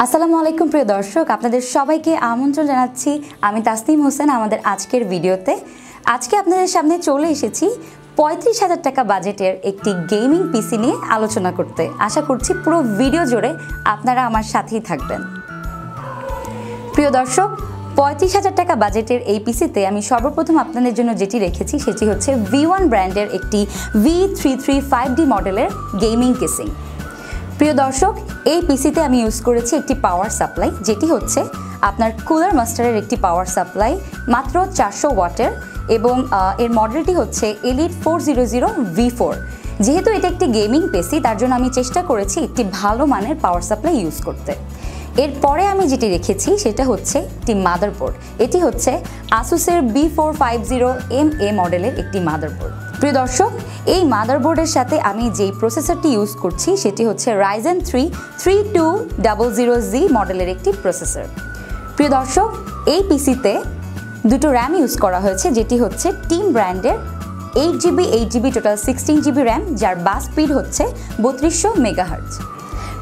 আসসালামু আলাইকুম প্রিয় দর্শক, আপনাদের সবাইকে আমন্ত্রণ জানাচ্ছি আমি তাসনিম হোসেন আমাদের আজকের ভিডিওতে। আজকে আপনাদের সামনে চলে এসেছি ৩৫,০০০ টাকা বাজেটের একটি গেমিং পিসি নিয়ে আলোচনা করতে। আশা করছি পুরো ভিডিও জুড়ে আপনারা আমার সাথেই থাকবেন। প্রিয় দর্শক, ৩৫,০০০ টাকা বাজেটের এই পিসিতে আমি সর্বপ্রথম আপনাদের জন্য যেটি রেখেছি সেটি হচ্ছে ViewOne ব্র্যান্ডের একটি V335D মডেলের গেমিং কেসিং। প্রিয় দর্শক, এই পিসিতে আমি ইউজ করেছি একটি পাওয়ার সাপ্লাই, যেটি হচ্ছে আপনার কুলার মাস্টারের একটি পাওয়ার সাপ্লাই, মাত্র 400 ওয়াটের, এবং এর মডেলটি হচ্ছে Elite 400 V4। যেহেতু এটা একটি গেমিং পিসি, তার জন্য আমি চেষ্টা করেছি একটি ভালো মানের পাওয়ার সাপ্লাই ইউজ করতে। এরপরে আমি যেটি রেখেছি সেটা হচ্ছে একটি মাদারবোর্ড। এটি হচ্ছে Asus B450M A মডেলের একটি মাদারবোর্ড। প্রিয় দর্শক, এই মাদারবোর্ডের সাথে আমি যেই প্রসেসরটি ইউজ করছি সেটি হচ্ছে Ryzen 3 3200Z মডেলের একটি প্রসেসর। প্রিয় দর্শক, এই পিসিতে দুটো র্যাম ইউজ করা হয়েছে, যেটি হচ্ছে টিম ব্র্যান্ডের 8GB টোটাল 16GB র্যাম, যার বাস স্পিড হচ্ছে 3200 মেগাহার্টজ।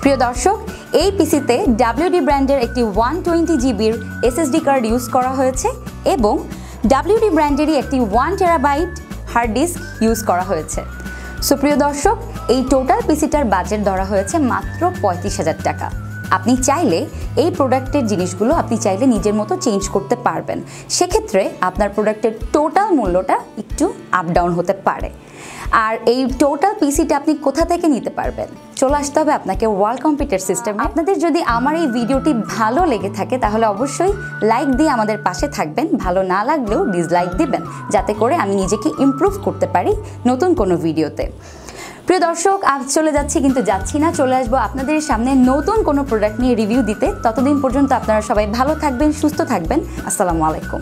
প্রিয় দর্শক, এই পিসিতে WD ব্র্যান্ডের একটি 120GB SSD কার্ড ইউজ করা হয়েছে এবং WD ব্র্যান্ডেরই একটি 1TB হার্ড ডিস্ক ইউজ করা হয়েছে। সো প্রিয় দর্শক, এই টোটাল পিসিটার বাজেট ধরা হয়েছে মাত্র ৩৫,০০০ টাকা। আপনি চাইলে এই প্রোডাক্টের জিনিসগুলো আপনি চাইলে নিজের মতো চেঞ্জ করতে পারবেন। সেক্ষেত্রে আপনার প্রোডাক্টের টোটাল মূল্যটা একটু আপ ডাউন হতে পারে। আর এই টোটাল পিসিটা আপনি কোথা থেকে নিতে পারবেন? চলে আসতে হবে আপনাকে ওয়ার্ল্ড কম্পিউটার সিস্টেমে। আপনাদের যদি আমার এই ভিডিওটি ভালো লেগে থাকে তাহলে অবশ্যই লাইক দিয়ে আমাদের পাশে থাকবেন। ভালো না লাগলেও ডিসলাইক দিবেন, যাতে করে আমি নিজেকে ইমপ্রুভ করতে পারি নতুন কোনো ভিডিওতে। প্রিয় দর্শক, আজ চলে যাচ্ছি, কিন্তু যাচ্ছি না, চলে আসবো আপনাদের সামনে নতুন কোনো প্রোডাক্ট নিয়ে রিভিউ দিতে। ততদিন পর্যন্ত আপনারা সবাই ভালো থাকবেন, সুস্থ থাকবেন। আসসালামু আলাইকুম।